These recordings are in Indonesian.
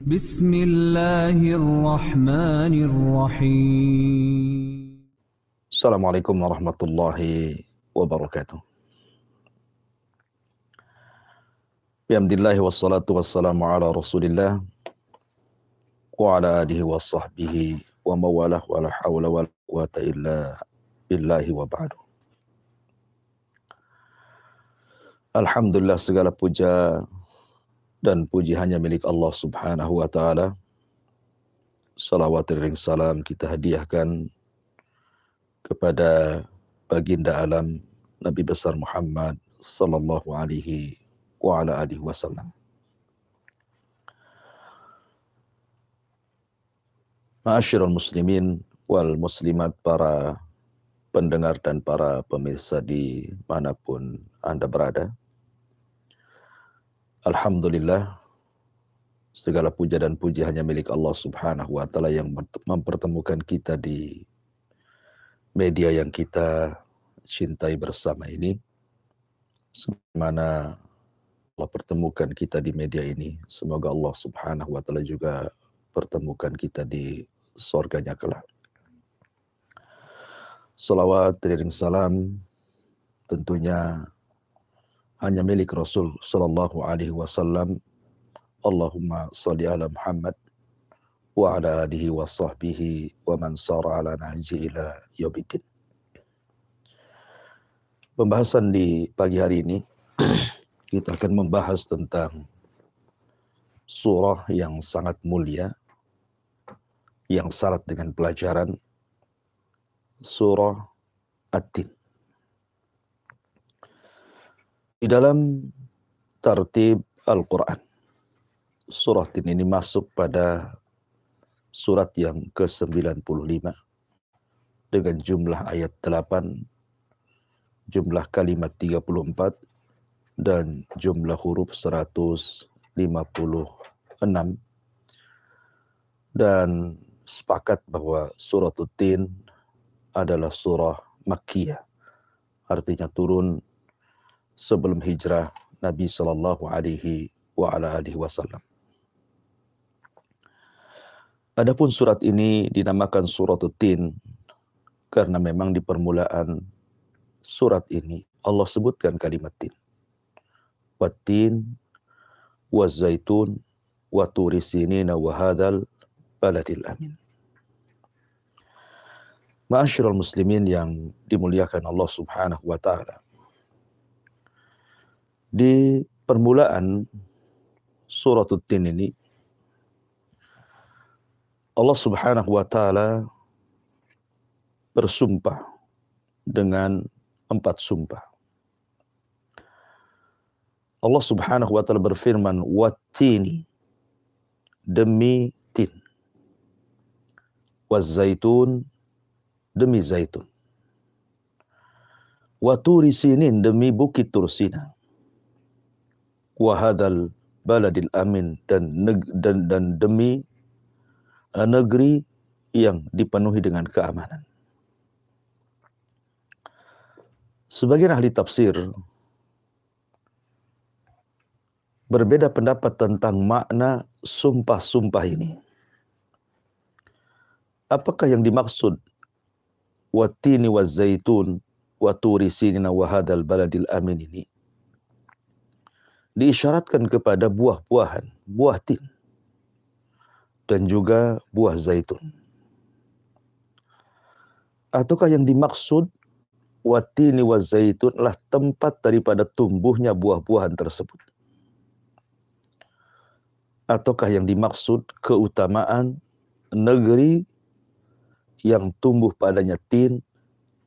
Bismillahirrahmanirrahim. Assalamualaikum warahmatullahi wabarakatuh. Bihamdillahi wassalatu wassalamu ala rasulillah wa ala alihi wa sahbihi wa mawalah wa la hawla wa la quwata illa billahi wa ba'du. Alhamdulillah, segala puja dan puji hanya milik Allah subhanahu wa ta'ala. Salawat dan salam kita hadiahkan kepada baginda alam Nabi besar Muhammad sallallahu alaihi wa ala alihi wasallam. Ma'asyiral muslimin wal muslimat, para pendengar dan para pemirsa di manapun Anda berada. Alhamdulillah, segala puja dan puji hanya milik Allah subhanahu wa ta'ala yang mempertemukan kita di media yang kita cintai bersama ini. Sebagaimana Allah pertemukan kita di media ini, semoga Allah subhanahu wa ta'ala juga pertemukan kita di surganya kelak. Salawat dan salam tentunya hanya milik Rasul sallallahu alaihi wasallam. Allahumma salli ala Muhammad wa ala alihi wa sahbihi wa man sara ala nahji ila yaumiddin. Pembahasan di pagi hari ini kita akan membahas tentang surah yang sangat mulia, yang syarat dengan pelajaran, surah At-Tin. Di dalam tartib Al-Quran, surah Tin ini masuk pada surat yang ke-95 dengan jumlah ayat 8, jumlah kalimat 34, dan jumlah huruf 156. Dan sepakat bahwa surah At-Tin adalah surah Makkiyah, artinya turun sebelum hijrah Nabi sallallahu alaihi wa ala alihi wasallam. Adapun surat ini dinamakan surat At-Tin karena memang di permulaan surat ini Allah sebutkan kalimat tin. Wat-tin waz-zaitun wa turi sinina wa hadzal baladil amin. Ma'asyiral muslimin yang dimuliakan Allah subhanahu wa ta'ala. Di permulaan surat At-Tin ini Allah subhanahu wa ta'ala bersumpah dengan 4 sumpah. Allah subhanahu wa ta'ala berfirman, Wat-tini, demi tin, waz-zaitun, demi zaitun, wa turi sinin, demi bukit Tursina, wa hadzal baladil amin, dan demi negeri yang dipenuhi dengan keamanan. Sebagian ahli tafsir berbeda pendapat tentang makna sumpah-sumpah ini. Apakah yang dimaksud wat-tini waz-zaitun wa turi sinina wa hadzal baladil amin ini diisyaratkan kepada buah-buahan, buah tin dan juga buah zaitun? Ataukah yang dimaksud wat-tini waz-zaitun adalah tempat daripada tumbuhnya buah-buahan tersebut? Ataukah yang dimaksud keutamaan negeri yang tumbuh padanya tin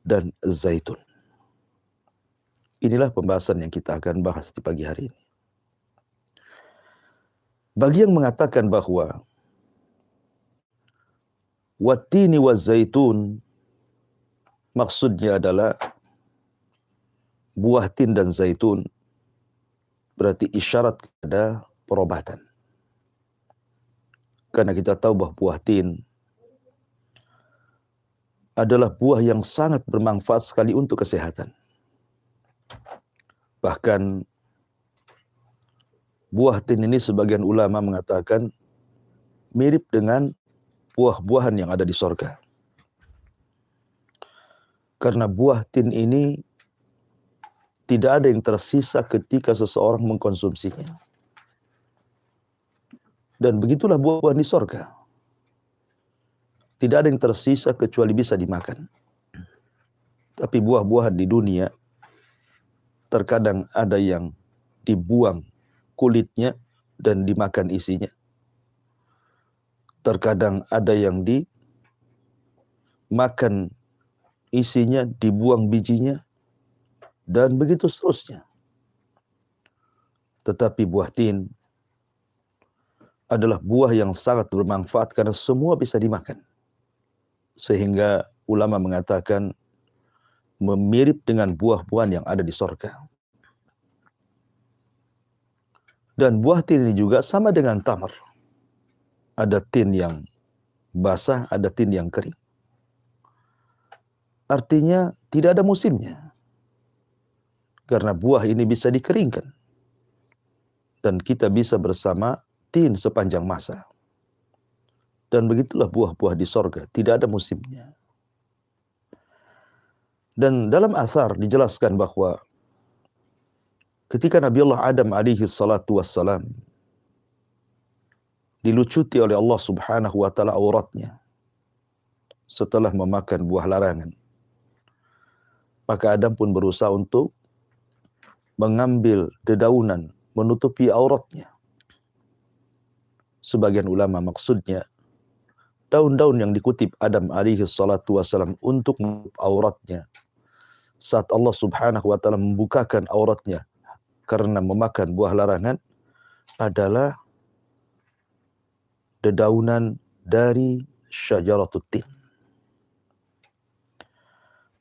dan zaitun? Inilah pembahasan yang kita akan bahas di pagi hari ini. Bagi yang mengatakan bahwa wat-tini waz-zaitun maksudnya adalah buah tin dan zaitun, berarti isyarat kepada perobatan. Karena kita tahu bahwa buah tin adalah buah yang sangat bermanfaat sekali untuk kesehatan. Bahkan buah tin ini sebagian ulama mengatakan mirip dengan buah-buahan yang ada di sorga. Karena buah tin ini tidak ada yang tersisa ketika seseorang mengkonsumsinya. Dan begitulah buah-buahan di sorga. Tidak ada yang tersisa kecuali bisa dimakan. Tapi buah-buahan di dunia terkadang ada yang dibuang kulitnya dan dimakan isinya. Terkadang ada yang dimakan isinya, dibuang bijinya, dan begitu seterusnya. Tetapi buah tin adalah buah yang sangat bermanfaat karena semua bisa dimakan. Sehingga ulama mengatakan mirip dengan buah-buahan yang ada di sorga. Dan buah tin ini juga sama dengan tamar. Ada tin yang basah, ada tin yang kering. Artinya tidak ada musimnya. Karena buah ini bisa dikeringkan. Dan kita bisa bersama tin sepanjang masa. Dan begitulah buah-buah di sorga, tidak ada musimnya. Dan dalam athar dijelaskan bahwa ketika Nabi Allah Adam alaihi salatu wassalam dilucuti oleh Allah subhanahu wa ta'ala auratnya setelah memakan buah larangan, maka Adam pun berusaha untuk mengambil dedaunan menutupi auratnya. Sebagian ulama maksudnya daun-daun yang dikutip Adam alaihi salatu wassalam untuk menutup auratnya saat Allah subhanahu wa ta'ala membukakan auratnya karena memakan buah larangan adalah dedaunan dari syajaratut tin.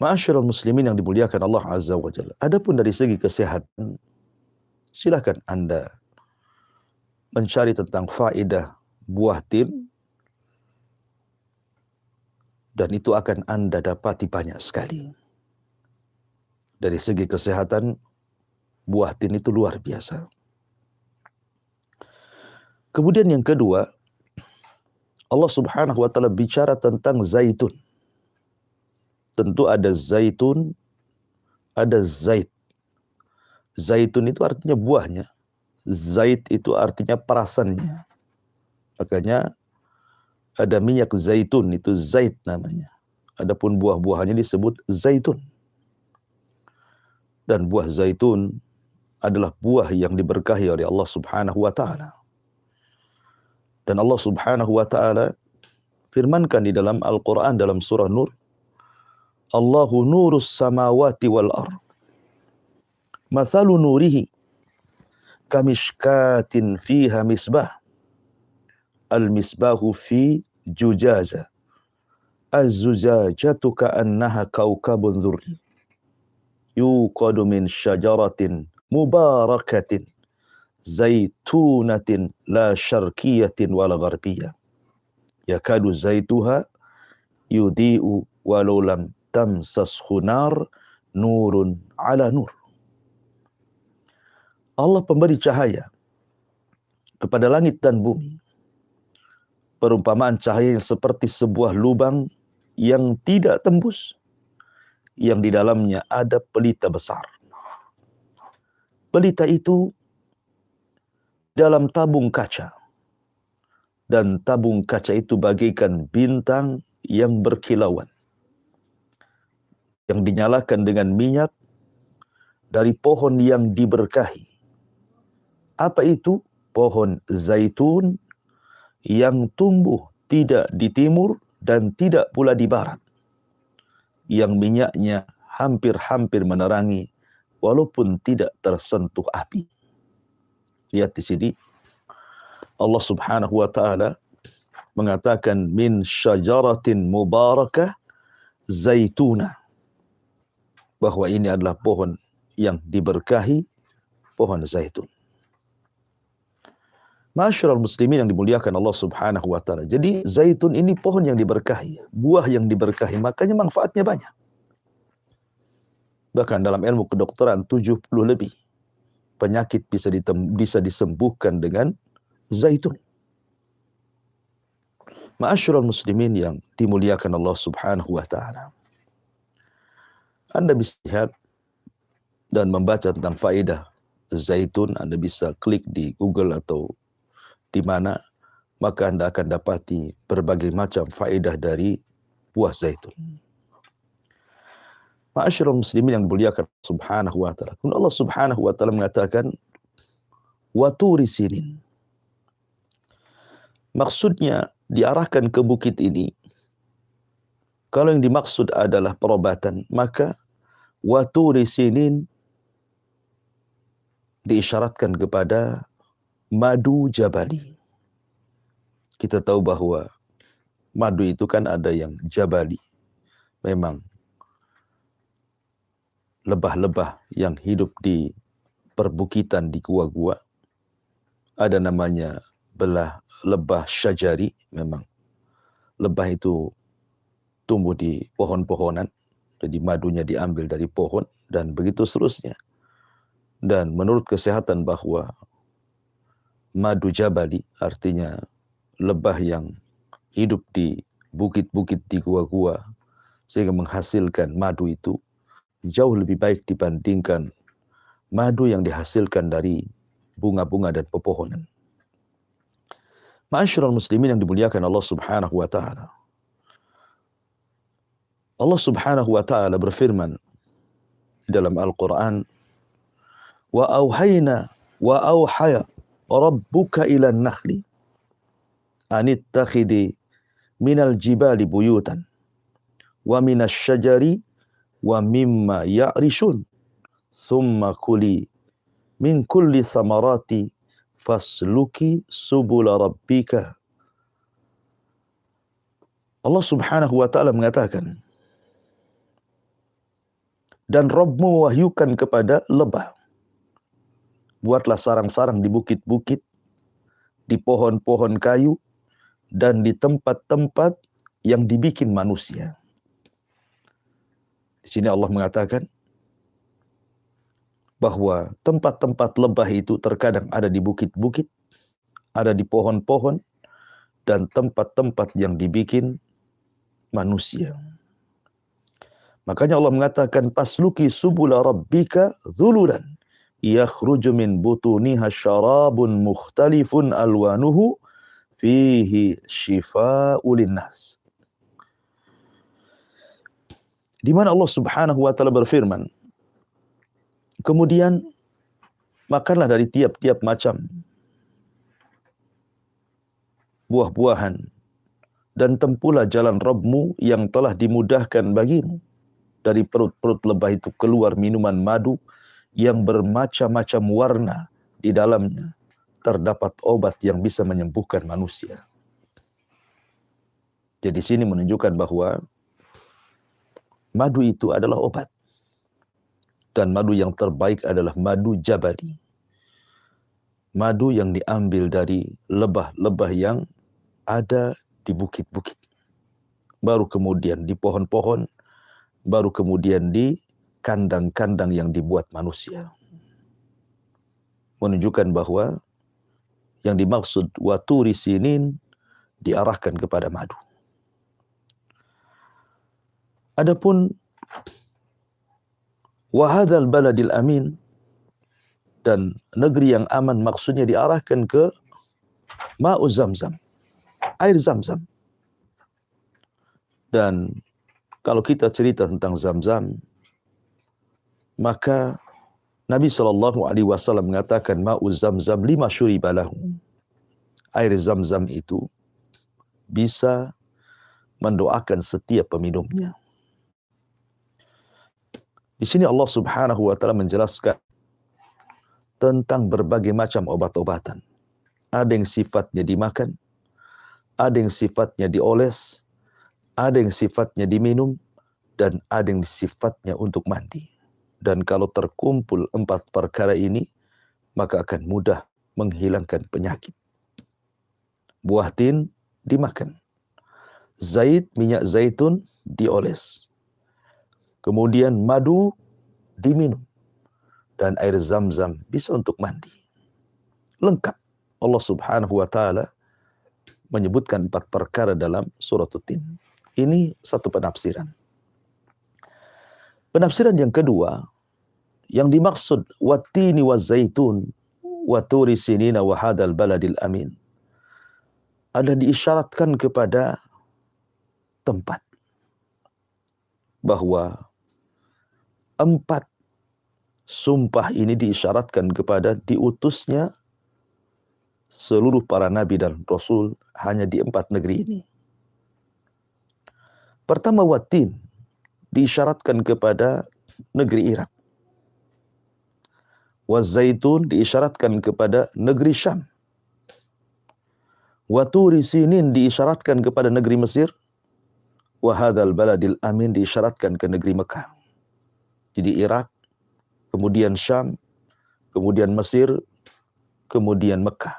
Ma'asyiral muslimin yang dimuliakan Allah azza wa jalla. Adapun dari segi kesehatan, silakan Anda mencari tentang faedah buah tin dan itu akan Anda dapati banyak sekali. Dari segi kesehatan, buah tin itu luar biasa. Kemudian yang kedua, Allah subhanahu wa ta'ala bicara tentang zaitun. Tentu ada zaitun, ada zait. Zaitun itu artinya buahnya. Zait itu artinya perasannya. Makanya ada minyak zaitun, itu zait namanya. Adapun buah-buahannya disebut zaitun. Dan buah zaitun adalah buah yang diberkahi oleh Allah subhanahu wa ta'ala. Dan Allah subhanahu wa ta'ala firmankan di dalam Al-Quran dalam surah Nur, Allahu nurus samawati wal ard. Mathalu nurihi kamishkatin fiha misbah. Al-misbahu fi jujaza. Az-zujajatu ka'annaha kawkabun dhurri. Yuqadu min syajaratin mubarakatin zaitunatin la syarkiyatin wala gharbiyah. Yakadu zaituha yudhi'u walau lam tamsashu nar nurun ala nur. Allah pemberi cahaya kepada langit dan bumi. Perumpamaan cahaya yang seperti sebuah lubang yang tidak tembus, yang di dalamnya ada pelita besar. Pelita itu dalam tabung kaca. Dan tabung kaca itu bagaikan bintang yang berkilauan. Yang dinyalakan dengan minyak dari pohon yang diberkahi. Apa itu? Pohon zaitun yang tumbuh tidak di timur dan tidak pula di barat. Yang minyaknya hampir-hampir menerangi walaupun tidak tersentuh api. Lihat di sini Allah subhanahu wa ta'ala mengatakan min syajaratin mubarakah zaituna, bahwa ini adalah pohon yang diberkahi, pohon zaitun. Ma'asyiral muslimin yang dimuliakan Allah subhanahu wa ta'ala. Jadi zaitun ini pohon yang diberkahi, buah yang diberkahi, makanya manfaatnya banyak. Bahkan dalam ilmu kedokteran 70 lebih penyakit bisa disembuhkan dengan zaitun. Ma'asyiral muslimin yang dimuliakan Allah Subhanahu wa taala. Anda bisa lihat dan membaca tentang faedah zaitun, Anda bisa klik di Google atau di mana, maka Anda akan dapati berbagai macam faedah dari buah zaitun. Ma'asyiral muslimin yang dimuliakan Subhanahu wa taala. Allah Subhanahu wa taala mengatakan wa turi sinin. Maksudnya diarahkan ke bukit ini. Kalau yang dimaksud adalah perobatan, maka wa turi sinin diisyaratkan kepada madu jabali. Kita tahu bahwa madu itu kan ada yang jabali. Memang lebah-lebah yang hidup di perbukitan, di gua-gua. Ada namanya lebah syajari, memang lebah itu tumbuh di pohon-pohonan, jadi madunya diambil dari pohon, dan begitu seterusnya. Dan menurut kesehatan bahwa madu jabali, artinya lebah yang hidup di bukit-bukit, di gua-gua, sehingga menghasilkan madu itu jauh lebih baik dibandingkan madu yang dihasilkan dari bunga-bunga dan pepohonan. Ma'asyiral muslimin yang dimuliakan Allah Subhanahu wa taala. Allah Subhanahu wa taala berfirman dalam Al-Qur'an, wa auhayna wa auhaya rabbuka ila an-nakhli anittakhidhi minal jibali buyutan wa minasy syajari wa mimma ya'rishun thumma kuli min kulli thamarati fasluki subula rabbika. Allah Subhanahu wa taala mengatakan, dan Rabbmu wahyukan kepada lebah, buatlah sarang-sarang di bukit-bukit, di pohon-pohon kayu, dan di tempat-tempat yang dibikin manusia. Di sini Allah mengatakan bahwa tempat-tempat lebah itu terkadang ada di bukit-bukit, ada di pohon-pohon, dan tempat-tempat yang dibikin manusia. Makanya Allah mengatakan pasluki subula rabbika dzululan yakhruju min butuniha syarabun mukhtalifun alwanuhu fihi shifaa'un linnas. Di mana Allah Subhanahu wa taala berfirman, kemudian makanlah dari tiap-tiap macam buah-buahan dan tempuhlah jalan Rabbmu yang telah dimudahkan bagimu. Dari perut-perut lebah itu keluar minuman madu yang bermacam-macam warna, di dalamnya terdapat obat yang bisa menyembuhkan manusia. Jadi sini menunjukkan bahwa madu itu adalah obat. Dan madu yang terbaik adalah madu jabali. Madu yang diambil dari lebah-lebah yang ada di bukit-bukit. Baru kemudian di pohon-pohon, baru kemudian di kandang-kandang yang dibuat manusia. Menunjukkan bahwa yang dimaksud waturi sinin diarahkan kepada madu. Adapun wahadzal baladil amin, dan negeri yang aman maksudnya diarahkan ke ma'u zamzam, air zamzam. Dan kalau kita cerita tentang Zamzam, maka Nabi SAW mengatakan ma'u zamzam lima syuriba lahu. Air Zamzam itu bisa mendoakan setiap peminumnya. Di sini Allah Subhanahu wa taala menjelaskan tentang berbagai macam obat-obatan. Ada yang sifatnya dimakan, ada yang sifatnya dioles, ada yang sifatnya diminum, dan ada yang sifatnya untuk mandi. Dan kalau terkumpul 4 perkara ini, maka akan mudah menghilangkan penyakit. Buah tin dimakan, minyak zaitun dioles, kemudian madu diminum, dan air Zamzam bisa untuk mandi. Lengkap. Allah Subhanahu wa taala menyebutkan 4 perkara dalam surat Tin. Ini satu penafsiran. Penafsiran yang kedua, yang dimaksud wattini wazaitun wa turi sinina wa hadzal baladil amin adalah diisyaratkan kepada tempat, bahwa 4 sumpah ini diisyaratkan kepada diutusnya seluruh para nabi dan rasul hanya di 4 negeri ini. Pertama, Wattin diisyaratkan kepada negeri Irak. Wazaitun diisyaratkan kepada negeri Syam. Waturi Sinin diisyaratkan kepada negeri Mesir. Wahadzal baladil amin diisyaratkan ke negeri Mekah. Jadi Irak, kemudian Syam, kemudian Mesir, kemudian Mekah.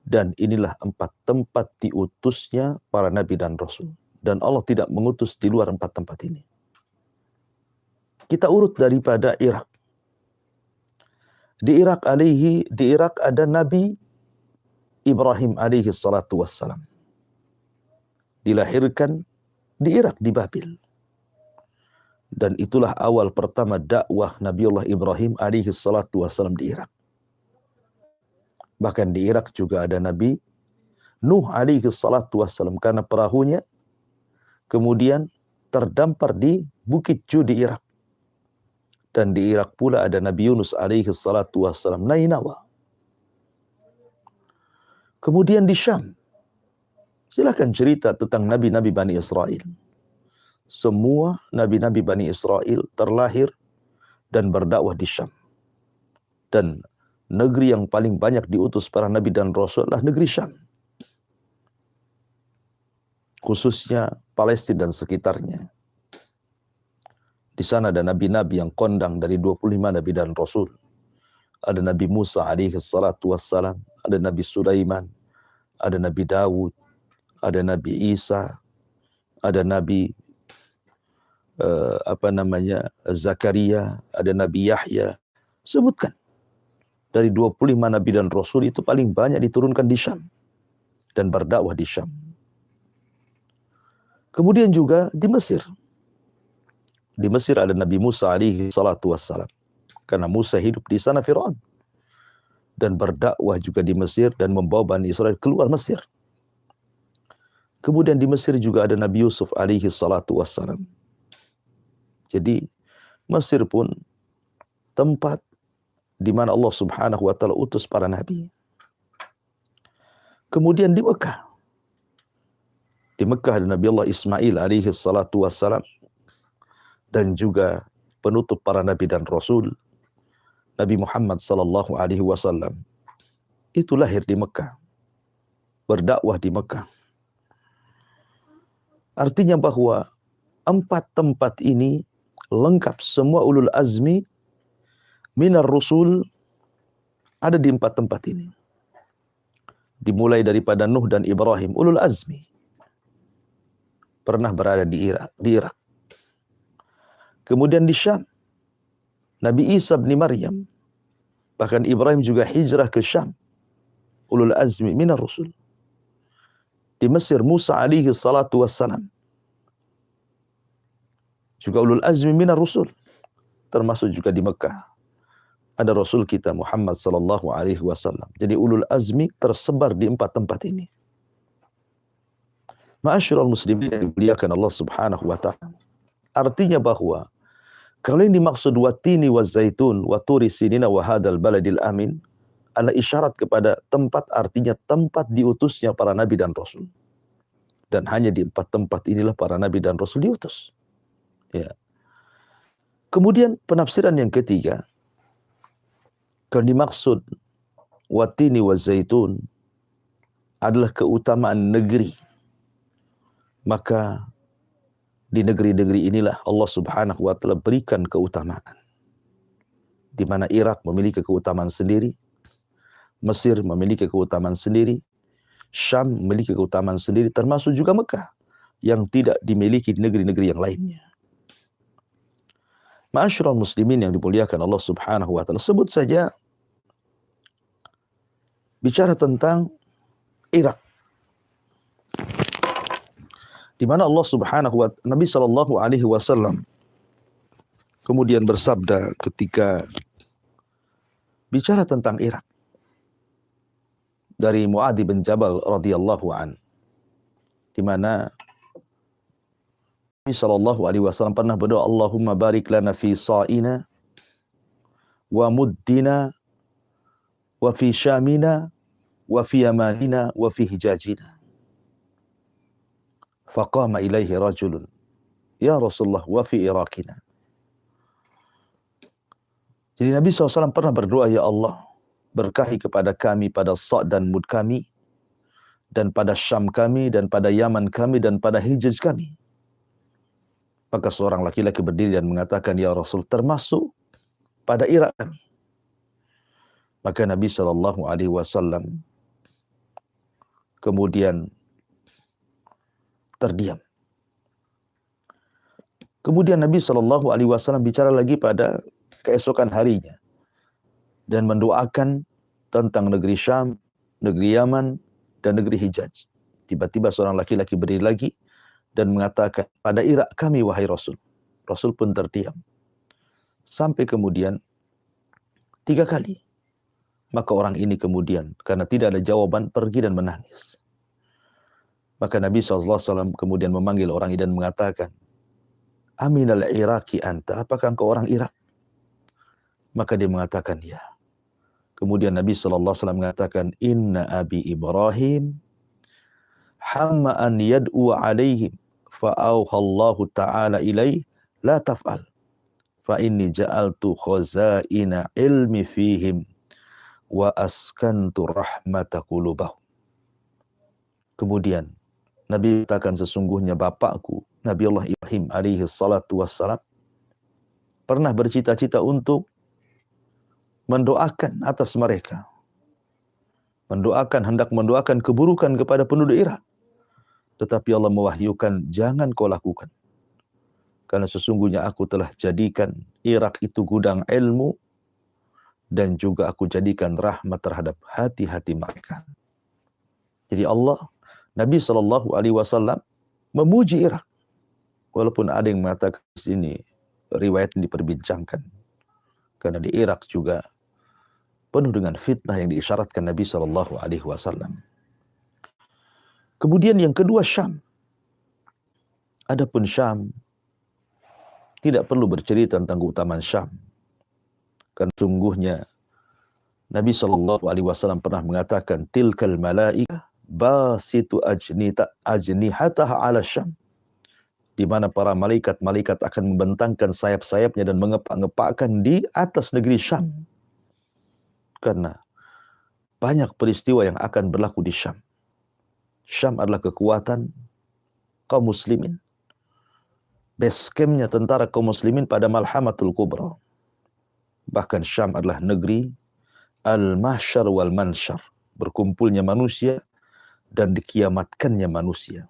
Dan inilah 4 tempat diutusnya para nabi dan rasul. Dan Allah tidak mengutus di luar 4 tempat ini. Kita urut daripada Irak. Di Irak ada Nabi Ibrahim alaihi salatu wassalam. Dilahirkan di Irak, di Babil. Dan itulah awal pertama dakwah Nabiullah Ibrahim alaihi salatu wassalam di Irak. Bahkan di Irak juga ada Nabi Nuh alaihi salatu wassalam, karena perahunya kemudian terdampar di Bukit Ju di Irak. Dan di Irak pula ada Nabi Yunus alaihi salatu wassalam, Nainawa. Kemudian di Syam, silakan cerita tentang nabi-nabi Bani Israel. Semua nabi-nabi Bani Israel terlahir dan berdakwah di Syam. Dan negeri yang paling banyak diutus para nabi dan rasul adalah negeri Syam. Khususnya Palestina dan sekitarnya. Di sana ada nabi-nabi yang kondang dari 25 nabi dan rasul. Ada Nabi Musa alaihi salatu wassalam, ada Nabi Sulaiman, ada Nabi Dawud, ada Nabi Isa, ada Nabi Zakaria, ada Nabi Yahya. Sebutkan. Dari 25 nabi dan rasul itu paling banyak diturunkan di Syam dan berdakwah di Syam. Kemudian juga di Mesir. Di Mesir ada Nabi Musa alaihi salatu wassalam. Karena Musa hidup di sana Firaun. Dan berdakwah juga di Mesir dan membawa Bani Israel keluar Mesir. Kemudian di Mesir juga ada Nabi Yusuf alaihi salatu wassalam. Jadi Mesir pun tempat di mana Allah Subhanahu wa taala utus para nabi. Kemudian di Mekah. Di Mekah ada Nabi Allah Ismail alaihi salatu wassalam. Dan juga penutup para nabi dan rasul, Nabi Muhammad sallallahu alaihi wasallam. Itu lahir di Mekah. Berdakwah di Mekah. Artinya bahwa 4 tempat ini lengkap, semua ulul azmi minar rusul ada di 4 tempat ini. Dimulai daripada Nuh dan Ibrahim, ulul azmi pernah berada di Irak. Kemudian di Syam, Nabi Isa bin Maryam. Bahkan Ibrahim juga hijrah ke Syam. Ulul azmi minar rusul. Di Mesir, Musa alaihi salatu wassalam. Juga ulul azmi minar rusul. Termasuk juga di Mekah. Ada Rasul kita Muhammad sallallahu alaihi wasallam. Jadi ulul azmi tersebar di 4 tempat ini. Ma'asyiral muslimin yang dimuliakan Allah Subhanahu wa taala. Artinya bahwa kalau yang dimaksud watini wazaitun wa turi sinina wa hadzal baladil amin adalah isyarat kepada tempat, artinya tempat diutusnya para nabi dan rasul. Dan hanya di 4 tempat inilah para nabi dan rasul diutus. Ya. Kemudian penafsiran yang ketiga, kalau dimaksud watini wazaitun adalah keutamaan negeri. Maka di negeri-negeri inilah Allah Subhanahu wa taala berikan keutamaan. Di mana Irak memiliki keutamaan sendiri, Mesir memiliki keutamaan sendiri, Syam memiliki keutamaan sendiri, termasuk juga Mekah yang tidak dimiliki di negeri-negeri yang lainnya. Ma'asyiral muslimin yang dimuliakan Allah Subhanahu wa taala, sebut saja bicara tentang Irak. di mana Nabi Shallallahu Alaihi Wasallam kemudian bersabda ketika bicara tentang Irak dari Muadz bin Jabal radhiyallahu an, di mana Nabi Shallallahu Alaihi Wasallam pernah berdoa, Allahumma barik lana fi sa'ina wa muddina wa fi syamina wa fi yamanina wa fi hijajina. Faqama ilaihi rajulun, ya Rasulullah, wa fi Irakina. Jadi Nabi SAW pernah berdoa, ya Allah, berkahi kepada kami pada sa' dan mud kami, dan pada Syam kami, dan pada Yaman kami, dan pada Hijaz kami. Maka seorang laki-laki berdiri dan mengatakan, ya Rasul, termasuk pada Irak kami. Maka Nabi SAW kemudian terdiam. Kemudian Nabi SAW bicara lagi pada keesokan harinya dan mendoakan tentang negeri Syam, negeri Yaman, dan negeri Hijaz. Tiba-tiba seorang laki-laki berdiri lagi dan mengatakan, pada Irak kami wahai Rasul. Rasul pun terdiam. Sampai kemudian 3 kali. Maka orang ini kemudian, karena tidak ada jawaban, pergi dan menangis. Maka Nabi SAW kemudian memanggil orang ini dan mengatakan, Aminal Iraki anta, apakah engkau orang Irak? Maka dia mengatakan, ya. Kemudian Nabi SAW mengatakan, Inna abi Ibrahim hamma an yad'u alaihim fa'auhallahu ta'ala ilaih la taf'al fa inni ja'altu khazaina ilmi fihim wa askantu rahmata qulubahum. Kemudian Nabi katakan, sesungguhnya bapakku Nabi Allah Ibrahim alaihi salatu wassalam pernah bercita-cita untuk mendoakan atas mereka, hendak mendoakan keburukan kepada penduduk Irak. Tetapi Allah mewahyukan, jangan kau lakukan. Karena sesungguhnya aku telah jadikan Irak itu gudang ilmu, dan juga aku jadikan rahmat terhadap hati-hati mereka. Jadi Nabi SAW memuji Irak. Walaupun ada yang mengatakan ini riwayat yang diperbincangkan. Karena di Irak juga penuh dengan fitnah yang diisyaratkan Nabi SAW. Kemudian yang kedua, Syam. Adapun Syam, tidak perlu bercerita tentang keutamaan Syam. Karena sungguhnya Nabi SAW pernah mengatakan, tilkal malaika basitu ajnihataha ala Syam. Di mana para malaikat akan membentangkan sayap-sayapnya dan mengepak-ngepakkan di atas negeri Syam. Karena banyak peristiwa yang akan berlaku di Syam. Syam adalah kekuatan kaum muslimin. Base camp-nya tentara kaum muslimin pada Malhamatul Kubra. Bahkan Syam adalah negeri al-mahsyar wal mansyar. Berkumpulnya manusia dan dikiamatkannya manusia.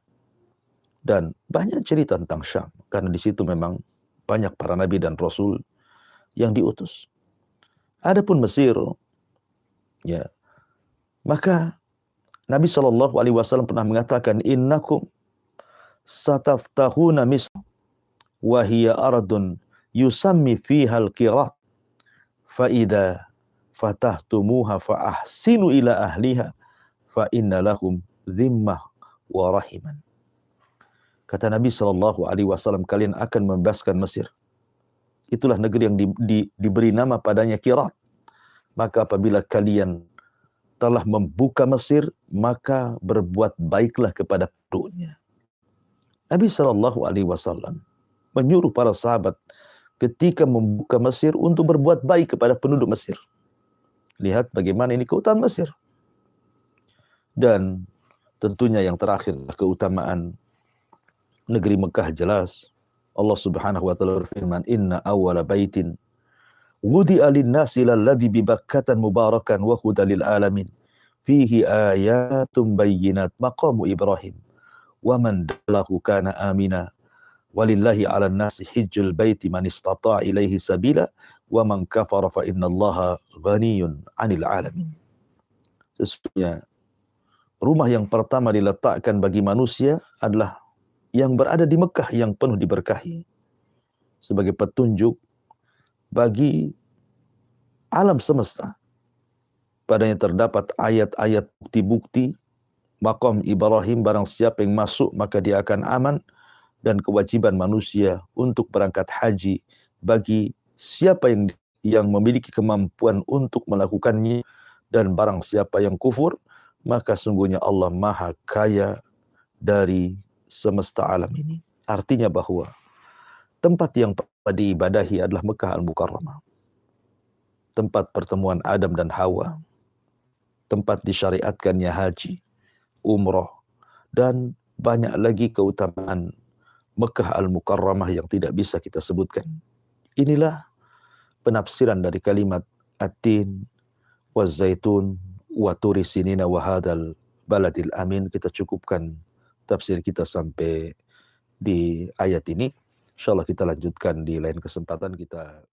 Dan banyak cerita tentang Syam. Karena di situ memang banyak para nabi dan rasul yang diutus. Adapun Mesir, ya, maka Nabi SAW pernah mengatakan, innakum sataftahuna Misr wa hiya ardun yusammi fiha al-qirat fa idza fatahtumuha fa ahsinu ila ahliha fa inna lahum dhimmah wa rahiman. Kata Nabi SAW, kalian akan membebaskan Mesir. Itulah negeri yang diberi nama padanya Qirat. Maka apabila kalian telah membuka Mesir, maka berbuat baiklah kepada penduduknya. Nabi SAW menyuruh para sahabat ketika membuka Mesir untuk berbuat baik kepada penduduk Mesir. Lihat bagaimana ini keutamaan Mesir. Dan tentunya yang terakhir keutamaan negeri Mekah jelas. Allah Subhanahu wa taala berfirman, "Inna awwala baitin wudi'a lin-nasi lalladzi bi Bakkatan mubarakan wa hudan lil alamin. Fihi ayatun bayyinat maqamu Ibrahim wa man dalahu kana amina. Walillahi 'alan nasi hajjul baiti man istata'a ilaihi sabila wa man kafara fa innallaha ghaniyyun 'anil 'alamin." Sesungguhnya rumah yang pertama diletakkan bagi manusia adalah yang berada di Mekah yang penuh diberkahi sebagai petunjuk bagi alam semesta. Padanya terdapat ayat-ayat bukti-bukti maqam Ibrahim, barang siapa yang masuk maka dia akan aman, dan kewajiban manusia untuk berangkat haji bagi siapa yang memiliki kemampuan untuk melakukannya, dan barang siapa yang kufur maka sungguhnya Allah Maha Kaya dari semesta alam ini. Artinya bahwa tempat yang diibadahi adalah Mekah Al-Mukarramah, tempat pertemuan Adam dan Hawa, tempat disyariatkannya haji, umrah, dan banyak lagi keutamaan Mekah Al-Mukarramah yang tidak bisa kita sebutkan. Inilah penafsiran dari kalimat At-Tin waz-Zaitun wa Turi Sinina wa hadzal baladil amin. Kita cukupkan tafsir kita sampai di ayat ini. Insyaallah kita lanjutkan di lain kesempatan. Kita